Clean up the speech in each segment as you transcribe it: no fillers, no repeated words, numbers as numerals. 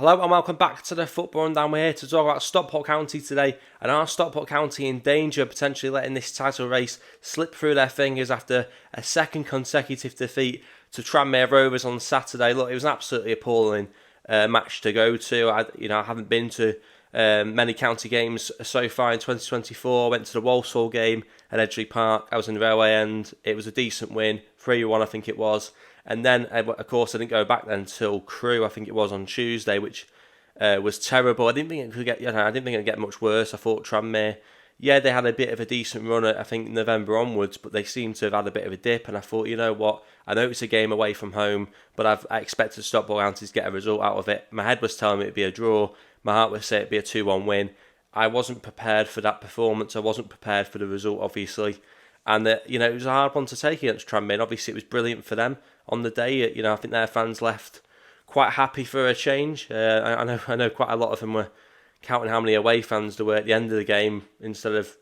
Hello and welcome back to the Football Rundown. We're here to talk about Stockport County today, and are Stockport County in danger of potentially letting this title race slip through their fingers after a second consecutive defeat to Tranmere Rovers on Saturday? Look, it was an absolutely appalling match to go to. I haven't been to many county games so far in 2024. I went to the Walsall game at Edgeley Park. I was in the Railway End. It was a decent win, 3-1 I think it was. And then, of course, I didn't go back then until Crewe, I think it was on Tuesday, which was terrible. I didn't think it could get, I didn't think it'd get much worse. I thought Tranmere, they had a bit of a decent run at, I think, November onwards, but they seemed to have had a bit of a dip. And I thought, you know what, I know it's a game away from home, but I expected Stockport County to get a result out of it. My head was telling me it'd be a draw. My heart was saying it'd be a 2-1 win. I wasn't prepared for that performance. I wasn't prepared for the result, obviously. And, it was a hard one to take against Tranmere. Obviously, it was brilliant for them on the day. I think their fans left quite happy for a change. I know quite a lot of them were counting how many away fans there were at the end of the game instead of,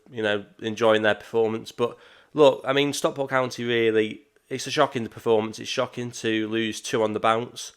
enjoying their performance. But look, I mean, Stockport County really, it's a shocking performance. It's shocking to lose 2 on the bounce,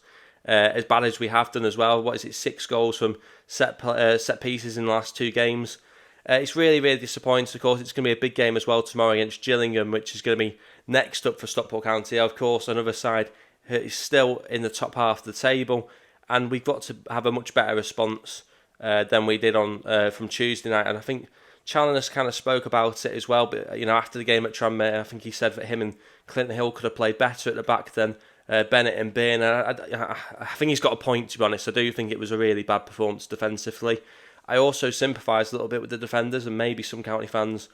as bad as we have done as well. 6 goals from set pieces in the last 2 games. It's really, really disappointing. Of course, it's going to be a big game as well tomorrow against Gillingham, which is going to be next up for Stockport County. Of course, another side is still in the top half of the table, and we've got to have a much better response than we did on from Tuesday night. And I think Challinor kind of spoke about it as well. But after the game at Tranmere, I think he said that him and Clinton Hill could have played better at the back than Bennett and Byrne. I think he's got a point, to be honest. I do think it was a really bad performance defensively. I also sympathise a little bit with the defenders, and maybe some County fans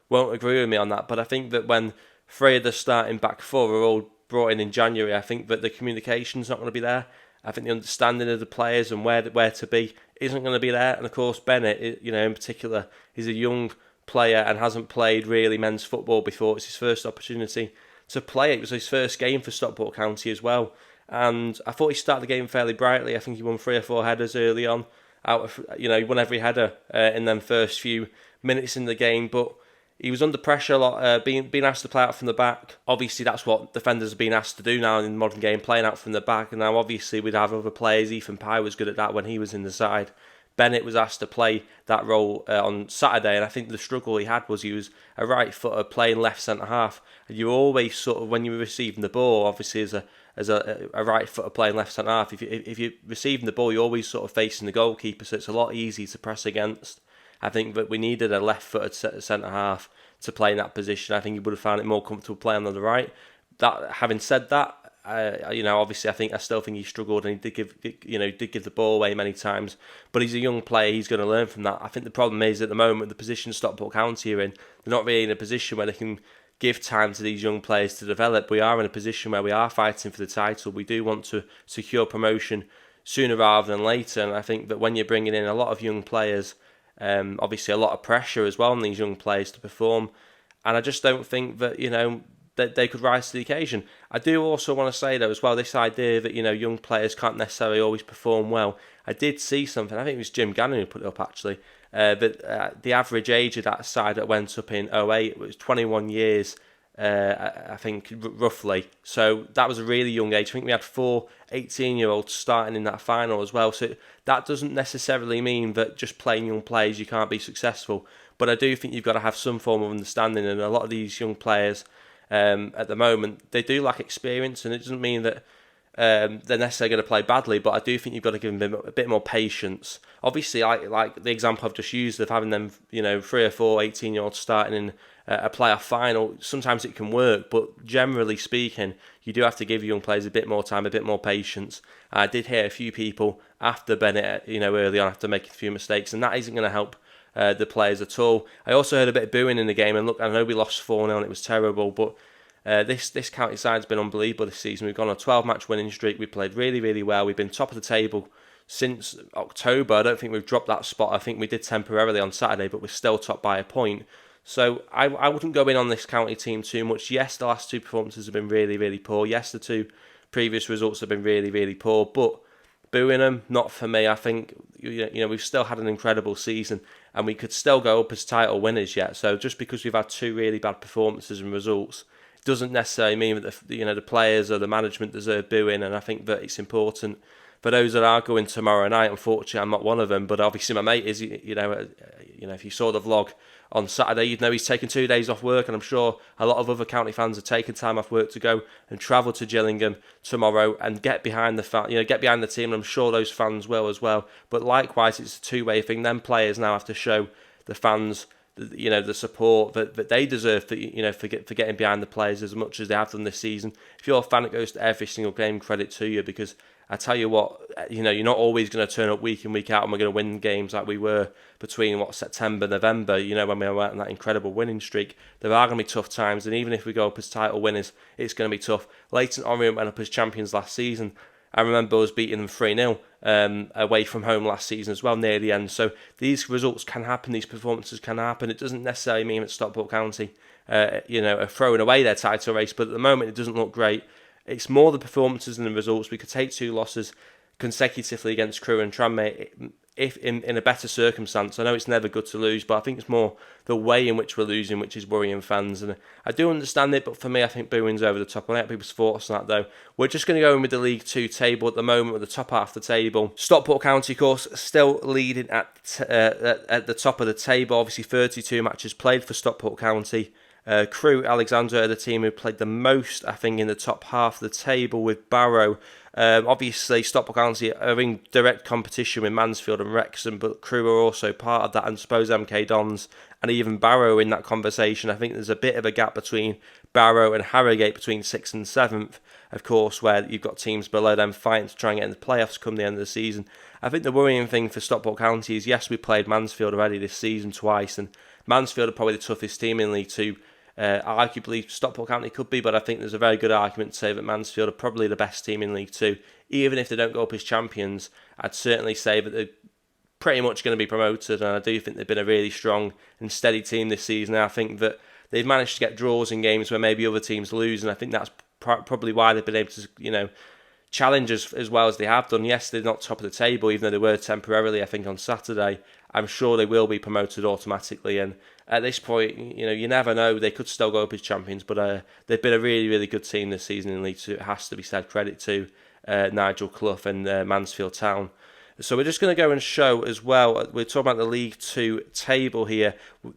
won't agree with me on that. But I think that when 3 of the starting back 4 are all brought in January, I think that the communication's not going to be there. I think the understanding of the players and where to be isn't going to be there. And of course, Bennett, in particular, is a young player and hasn't played really men's football before. It's his first opportunity to play. It was his first game for Stockport County as well. And I thought he started the game fairly brightly. I think he won 3 or 4 headers early on. He won every header in them first few minutes in the game, but he was under pressure a lot, being asked to play out from the back. Obviously, that's what defenders are being asked to do now in the modern game, playing out from the back. And now, obviously, we'd have other players. Ethan Pye was good at that when he was in the side. Bennett was asked to play that role on Saturday, and I think the struggle he had was he was a right footer playing left centre half. And you always sort of, when you were receiving the ball, obviously as a right footer playing left centre half, if you're receiving the ball, you're always sort of facing the goalkeeper, so it's a lot easier to press against. I think that we needed a left-footed centre half to play in that position. I think he would have found it more comfortable playing on the right. That, having said that, obviously I still think he struggled, and he did give the ball away many times. But he's a young player; he's going to learn from that. I think the problem is at the moment the position Stockport County are in, they're not really in a position where they can give time to these young players to develop. We are in a position where we are fighting for the title. We do want to secure promotion sooner rather than later, and I think that when you're bringing in a lot of young players, obviously a lot of pressure as well on these young players to perform, and I just don't think that that they could rise to the occasion. I do also want to say though as well, this idea that young players can't necessarily always perform well. I did see something, I think it was Jim Gannon who put it up actually, that the average age of that side that went up in 2008 was 21 years, I think, roughly. So that was a really young age. I think we had 4 18-year-olds starting in that final as well. So that doesn't necessarily mean that just playing young players you can't be successful. But I do think you've got to have some form of understanding, and a lot of these young players at the moment, they do lack experience, and it doesn't mean that they're necessarily going to play badly, but I do think you've got to give them a bit more patience. Obviously, like the example I've just used of having them, 3 or 4 18-year-olds starting in a playoff final, sometimes it can work, but generally speaking, you do have to give young players a bit more time, a bit more patience. I did hear a few people after Bennett, early on after making a few mistakes, and that isn't going to help the players at all. I also heard a bit of booing in the game, and look, I know we lost 4-0 and it was terrible, but this county side's been unbelievable this season. We've gone on a 12-match winning streak. We played really, really well. We've been top of the table since October. I don't think we've dropped that spot. I think we did temporarily on Saturday, but we're still top by a point. So I wouldn't go in on this county team too much. Yes, the last 2 performances have been really, really poor. Yes, the 2 previous results have been really, really poor. But booing them, not for me. I think we've still had an incredible season, and we could still go up as title winners yet. So just because we've had 2 really bad performances and results doesn't necessarily mean that the players or the management deserve booing. And I think that it's important for those that are going tomorrow night, unfortunately, I'm not one of them. But obviously, my mate is. If you saw the vlog on Saturday, you'd know he's taken 2 days off work, and I'm sure a lot of other county fans are taking time off work to go and travel to Gillingham tomorrow and get behind the team. And I'm sure those fans will as well. But likewise, it's a two-way thing. Them players now have to show the fans, the support that they deserve for getting behind the players as much as they have done this season. If you're a fan that goes to every single game, credit to you, because I tell you what, you're not always going to turn up week in, week out and we're going to win games like we were between September, November, when we went on that incredible winning streak. There are going to be tough times, and even if we go up as title winners, it's going to be tough. Leyton Orient went up as champions last season. I remember us beating them 3-0 away from home last season as well, near the end. So these results can happen, these performances can happen. It doesn't necessarily mean that Stockport County are throwing away their title race, but at the moment it doesn't look great. It's more the performances than the results. We could take 2 losses consecutively against Crewe and Tranmere if in a better circumstance. I know it's never good to lose, but I think it's more the way in which we're losing which is worrying fans. And I do understand it, but for me, I think booing's over the top. I like people's thoughts on that, though. We're just going to go in with the League 2 table at the moment, with the top half of the table. Stockport County, of course, still leading at the top of the table. Obviously, 32 matches played for Stockport County. Crewe Alexandra are the team who played the most, I think, in the top half of the table with Barrow. Obviously, Stockport County are in direct competition with Mansfield and Wrexham, but Crewe are also part of that, and I suppose MK Dons and even Barrow in that conversation. I think there's a bit of a gap between Barrow and Harrogate between 6th and 7th, of course, where you've got teams below them fighting to try and get in the playoffs come the end of the season. I think the worrying thing for Stockport County is, yes, we played Mansfield already this season twice, and Mansfield are probably the toughest team in League 2. Arguably, Stockport County could be, but I think there's a very good argument to say that Mansfield are probably the best team in League 2. Even if they don't go up as champions, I'd certainly say that they're pretty much going to be promoted, and I do think they've been a really strong and steady team this season. I think that they've managed to get draws in games where maybe other teams lose, and I think that's probably why they've been able to, challenge as well as they have done. Yes, they're not top of the table, even though they were temporarily, I think, on Saturday. I'm sure they will be promoted automatically, and at this point, you never know. They could still go up as champions, but they've been a really, really good team this season in League 2. It has to be said. Credit to Nigel Clough and Mansfield Town. So we're just going to go and show as well, we're talking about the League 2 table here.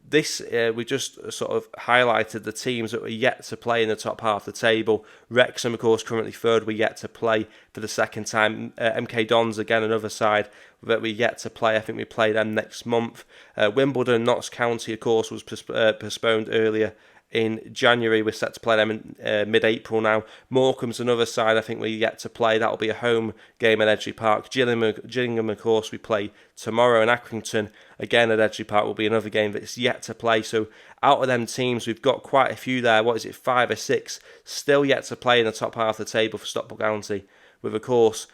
This, we just sort of highlighted the teams that were yet to play in the top half of the table. Wrexham, of course, currently third, we're yet to play for the second time. MK Dons, again, another side that we're yet to play. I think we play them next month. Wimbledon, Notts County, of course, was postponed earlier in January. We're set to play them in mid-April now. Morecambe's another side I think we're yet to play. That'll be a home game at Edgeley Park. Gillingham, of course, we play tomorrow. And Accrington, again at Edgeley Park, will be another game that's yet to play. So out of them teams, we've got quite a few there. 5 or 6 still yet to play in the top half of the table for Stockport County, with, of course,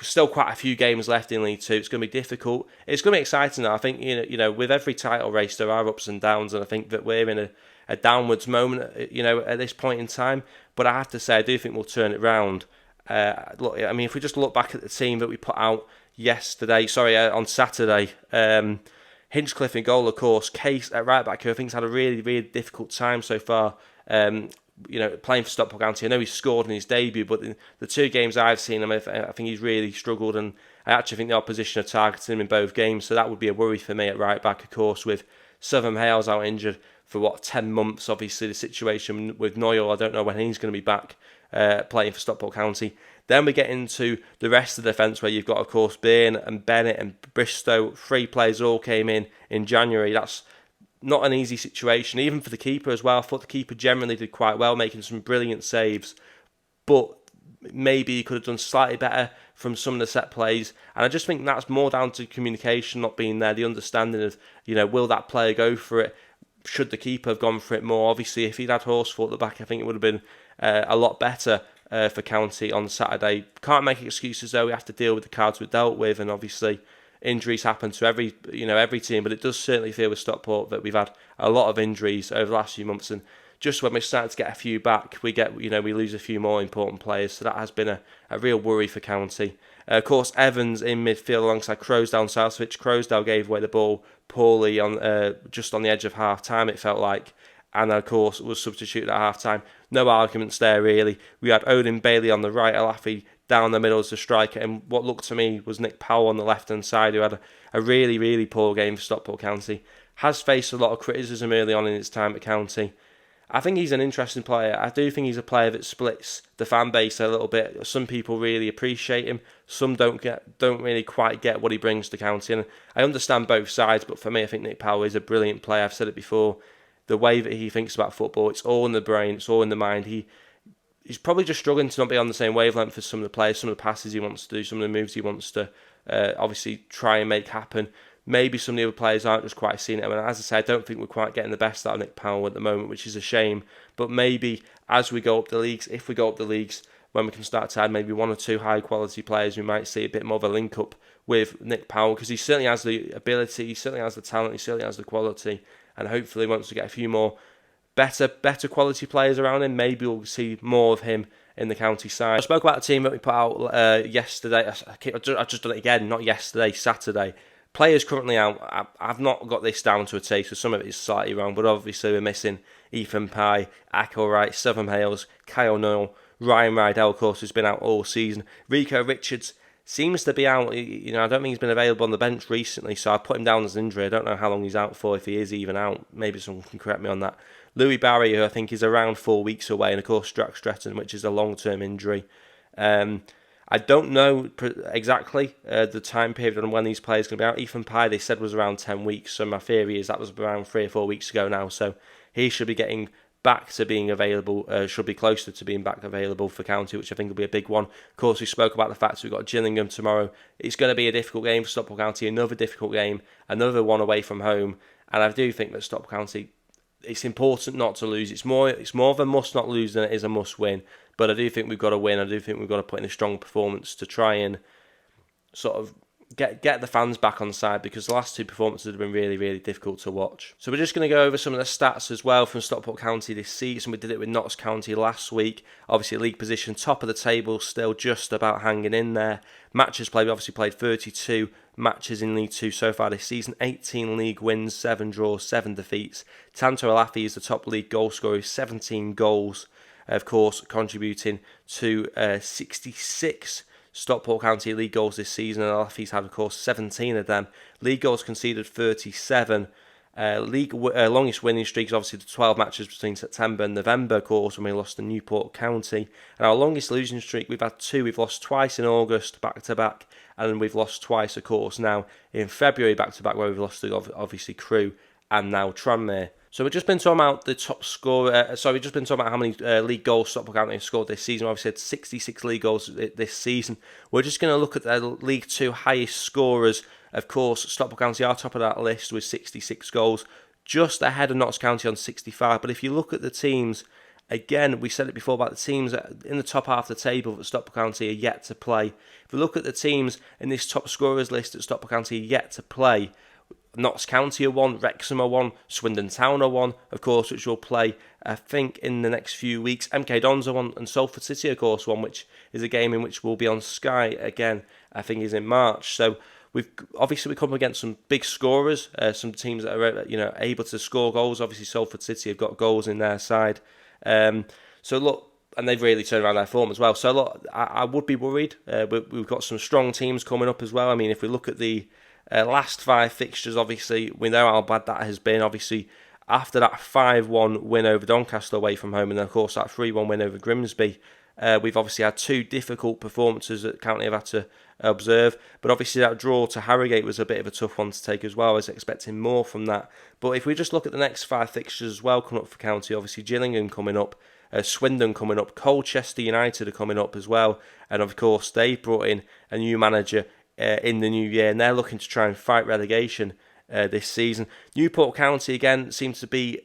still quite a few games left in League 2. It's going to be difficult. It's going to be exciting now. I think, with every title race, there are ups and downs, and I think that we're in a downwards moment, at this point in time. But I have to say, I do think we'll turn it round. If we just look back at the team that we put out on Saturday, Hinchcliffe in goal, of course. Case at right back, who I think has had a really, really difficult time so far. Playing for Stockport County. I know he scored in his debut, but in the 2 games I've seen him, I think he's really struggled, and I actually think the opposition are targeting him in both games, so that would be a worry for me at right back, of course, with Southern Hales out injured for 10 months. Obviously, the situation with Noyle, I don't know when he's going to be back playing for Stockport County. Then we get into the rest of the defence, where you've got, of course, Byrne and Bennett and Bristow. 3 players all came in January. That's not an easy situation, even for the keeper as well. I thought the keeper generally did quite well, making some brilliant saves, but maybe he could have done slightly better from some of the set plays. And I just think that's more down to communication not being there, the understanding of, will that player go for it? Should the keeper have gone for it more? Obviously, if he'd had Horsfall at the back, I think it would have been a lot better for County on Saturday. Can't make excuses, though. We have to deal with the cards we're dealt with, and obviously injuries happen to every team, but it does certainly feel with Stockport that we've had a lot of injuries over the last few months, and just when we're starting to get a few back, we lose a few more important players, so that has been a real worry for County. Of course, Evans in midfield alongside Crowsdale and Southwich. Crowsdale gave away the ball poorly just on the edge of half time, it felt like, and of course was substituted at half time. No arguments there really. We had Odin Bailey on the right, Alafi down the middle as a striker, and what looked to me was Nick Powell on the left-hand side, who had a really, really poor game for Stockport County. Has faced a lot of criticism early on in his time at County. I think he's an interesting player. I do think he's a player that splits the fan base a little bit. Some people really appreciate him. Some don't really quite get what he brings to County. And I understand both sides, but for me, I think Nick Powell is a brilliant player. I've said it before. The way that he thinks about football, it's all in the brain, it's all in the mind. He's probably just struggling to not be on the same wavelength as some of the players, some of the passes he wants to do, some of the moves he wants to obviously try and make happen. Maybe some of the other players aren't just quite seeing it. I mean, as I say, I don't think we're quite getting the best out of Nick Powell at the moment, which is a shame. But maybe as we go up the leagues, if we go up the leagues, when we can start to add maybe one or two high-quality players, we might see a bit more of a link-up with Nick Powell, because he certainly has the ability, he certainly has the talent, he certainly has the quality, and hopefully once we get a few more better quality players around him, maybe we'll see more of him in the county side. I spoke about the team that we put out yesterday. I've just done it again, not yesterday, Saturday. Players currently out. I've not got this down to a T, so some of it is slightly wrong, but obviously we're missing Ethan Pye, Ackle Wright, Southern Hales, Kyle Noel, Ryan Rydell, of course, has been out all season. Rico Richards seems to be out. I don't think he's been available on the bench recently, so I put him down as an injury. I don't know how long he's out for, if he is even out. Maybe someone can correct me on that. Louis Barry, who I think is around 4 weeks away, and of course Strack Stretton, which is a long-term injury. I don't know exactly the time period on when these players are going to be out. Ethan Pye, they said, was around 10 weeks, so my theory is that was around 3 or 4 weeks ago now, so he should be getting back to being available, should be closer to being back available for County, which I think will be a big one. Of course, we spoke about the fact that we've got Gillingham tomorrow. It's going to be a difficult game for Stockport County, another difficult game, another one away from home, and I do think that Stockport County, it's important not to lose. It's more of a must not lose than it is a must win. But I do think we've got to win. I do think we've got to put in a strong performance to try and sort of get the fans back on side, because the last two performances have been really, really difficult to watch. So we're just going to go over some of the stats as well from Stockport County this season. We did it with Notts County last week. Obviously, league position, top of the table, still just about hanging in there. Matches played, we obviously played 32 matches in League 2 so far this season. 18 league wins, 7 draws, 7 defeats. Tanto Alafi is the top league goal scorer, 17 goals. Of course, contributing to 66 Stockport County league goals this season, and Alafi's had, of course, 17 of them. League goals conceded 37. League longest winning streak is obviously the 12 matches between September and November, of course, when we lost to Newport County. And our longest losing streak, we've had 2. We've lost twice in August, back-to-back, and we've lost twice, of course, now in February, back-to-back, where we've lost to, obviously, Crewe and now Tranmere. So we've just been talking about the top scorer. We've just been talking about how many league goals Stockport County have scored this season. Obviously, had 66 league goals this season. We're just going to look at the League 2 highest scorers. Of course, Stockport County are top of that list with 66 goals, just ahead of Notts County on 65. But if you look at the teams, again, we said it before about the teams in the top half of the table that Stockport County are yet to play. If we look at the teams in this top scorers list that Stockport County are yet to play, Notts County are one, Wrexham are one, Swindon Town are one, of course, which will play, I think, in the next few weeks. MK Dons are one, and Salford City, of course, one, which is a game in which will be on Sky again, I think is in March. So we come against some big scorers, some teams that are able to score goals. Obviously, Salford City have got goals in their side. So look, and they've really turned around their form as well. So look, I would be worried. We've got some strong teams coming up as well. I mean, if we look at the last 5 fixtures, obviously, we know how bad that has been. Obviously, after that 5-1 win over Doncaster away from home, and then, of course, that 3-1 win over Grimsby, we've obviously had 2 difficult performances that County have had to observe. But obviously, that draw to Harrogate was a bit of a tough one to take as well. I was expecting more from that. But if we just look at the next 5 fixtures as well coming up for County, obviously, Gillingham coming up, Swindon coming up, Colchester United are coming up as well. And, of course, they brought in a new manager in the new year, and they're looking to try and fight relegation this season. Newport County again seems to be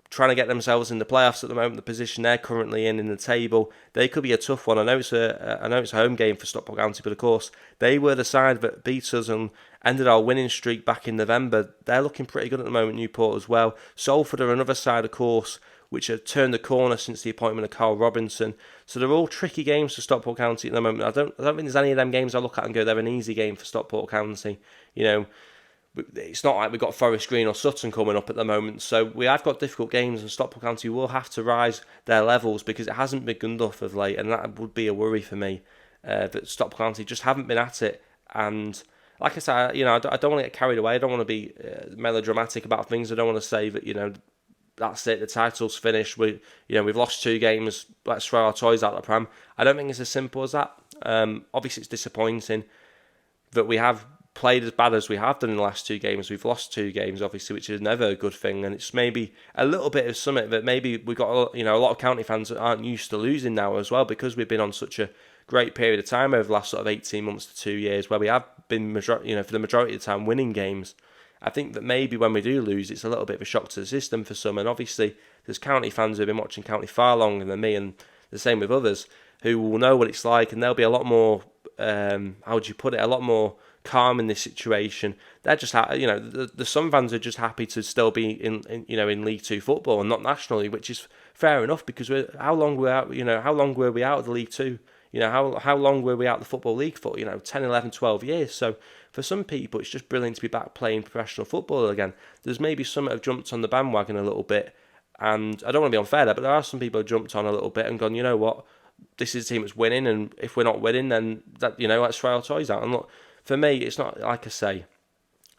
trying to get themselves in the playoffs at the moment. The position they're currently in the table, they could be a tough one. I know it's a home game for Stockport County, but of course they were the side that beat us and ended our winning streak back in November. They're looking pretty good at the moment, Newport as well. Salford are another side, of course, which have turned the corner since the appointment of Carl Robinson. So they're all tricky games for Stockport County at the moment. I don't think there's any of them games I look at and go, they're an easy game for Stockport County. It's not like we've got Forest Green or Sutton coming up at the moment. So we have got difficult games, and Stockport County will have to rise their levels because it hasn't been good enough of late, and that would be a worry for me. but Stockport County just haven't been at it. And like I said, I don't want to get carried away. I don't want to be melodramatic about things. I don't want to say that, that's it, the title's finished. We've lost 2 games. Let's throw our toys out the pram. I don't think it's as simple as that. Obviously, it's disappointing that we have played as bad as we have done in the last 2 games. We've lost 2 games, obviously, which is never a good thing. And it's maybe a little bit of something that maybe we've got, a lot of county fans that aren't used to losing now as well, because we've been on such a great period of time over the last sort of 18 months to 2 years where we have been, for the majority of the time, winning games. I think that maybe when we do lose, it's a little bit of a shock to the system for some. And obviously, there's county fans who have been watching county far longer than me, and the same with others, who will know what it's like, and they'll be a lot more, how would you put it, a lot more calm in this situation. They're just, the some fans are just happy to still be in League Two football and not nationally, which is fair enough, because how long were we out of the League Two? How long were we out of the Football League for? 10, 11, 12 years. So for some people, it's just brilliant to be back playing professional football again. There's maybe some that have jumped on the bandwagon a little bit, and I don't want to be unfair there, but there are some people who have jumped on a little bit and gone, you know what, this is a team that's winning, and if we're not winning, then let's throw our toys out. And look, for me, it's not, like I say,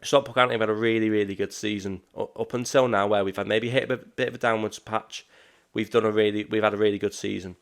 Stockport County have had a really, really good season up until now, where we've had maybe hit a bit of a downwards patch. We've had a really good season.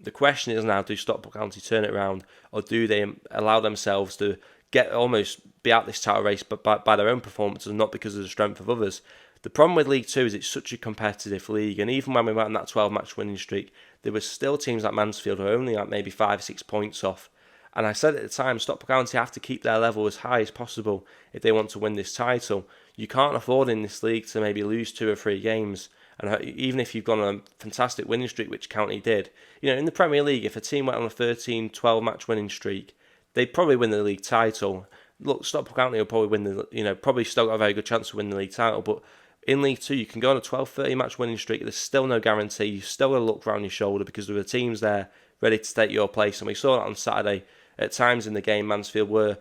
The question is now, do Stockport County turn it around, or do they allow themselves to be out this title race by their own performances and not because of the strength of others? The problem with League Two is it's such a competitive league, and even when we went on that 12-match winning streak, there were still teams like Mansfield who were only like maybe 5 or 6 points off. And I said at the time, Stockport County have to keep their level as high as possible if they want to win this title. You can't afford in this league to maybe lose 2 or 3 games. And even if you've gone on a fantastic winning streak, which County did, in the Premier League, if a team went on a 13, 12-match winning streak, they'd probably win the league title. Look, Stockport County will probably win probably still got a very good chance of winning the league title, but in League Two, you can go on a 12, 30-match winning streak. There's still no guarantee. You've still got to look around your shoulder because there are teams there ready to take your place. And we saw that on Saturday. At times in the game, Mansfield were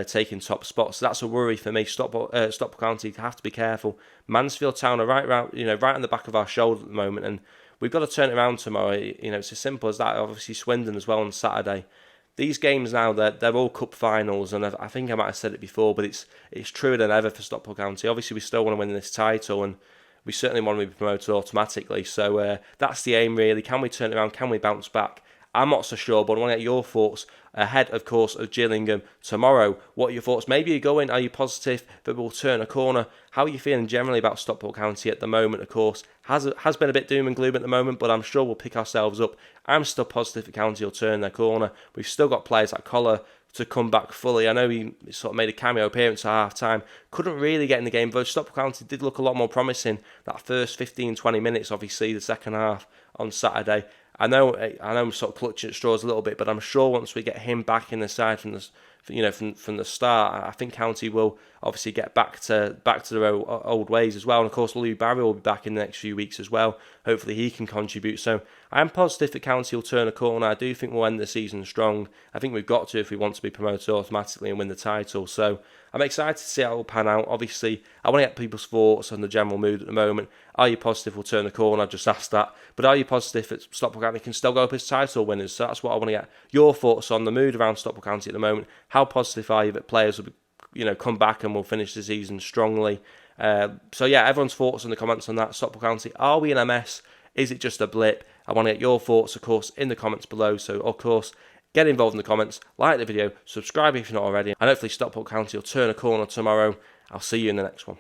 taking top spots. So that's a worry for me. Stockport County have to be careful. Mansfield Town are right on the back of our shoulder at the moment, and we've got to turn it around tomorrow. It's as simple as that. Obviously, Swindon as well on Saturday. These games now, they're all cup finals, and I think I might have said it before, but it's truer than ever for Stockport County. Obviously, we still want to win this title, and we certainly want to be promoted automatically. So that's the aim, really. Can we turn it around? Can we bounce back? I'm not so sure, but I want to get your thoughts ahead, of course, of Gillingham tomorrow. What are your thoughts? Maybe you're going, are you positive that we'll turn a corner? How are you feeling generally about Stockport County at the moment, of course? Has been a bit doom and gloom at the moment, but I'm sure we'll pick ourselves up. I'm still positive that County will turn their corner. We've still got players like Collar to come back fully. I know he sort of made a cameo appearance at half-time. Couldn't really get in the game, but Stockport County did look a lot more promising that first 15, 20 minutes, obviously, the second half on Saturday. I know I'm sort of clutching at straws a little bit, but I'm sure once we get him back in the side from the start, I think County will obviously get back to their old ways as well. And of course, Louis Barry will be back in the next few weeks as well. Hopefully, he can contribute. So I am positive that County will turn a corner. I do think we'll end the season strong. I think we've got to if we want to be promoted automatically and win the title. So I'm excited to see how it will pan out. Obviously, I want to get people's thoughts on the general mood at the moment. Are you positive we'll turn the corner? I just asked that. But are you positive that Stockport County can still go up as title winners? So that's what I want to get your thoughts on the mood around Stockport County at the moment. How positive are you that players will come back and will finish the season strongly? So yeah, everyone's thoughts in the comments on that. Stockport County, are we in a mess? Is it just a blip? I want to get your thoughts, of course, in the comments below. So, of course, get involved in the comments, like the video, subscribe if you're not already, and hopefully Stockport County will turn a corner tomorrow. I'll see you in the next one.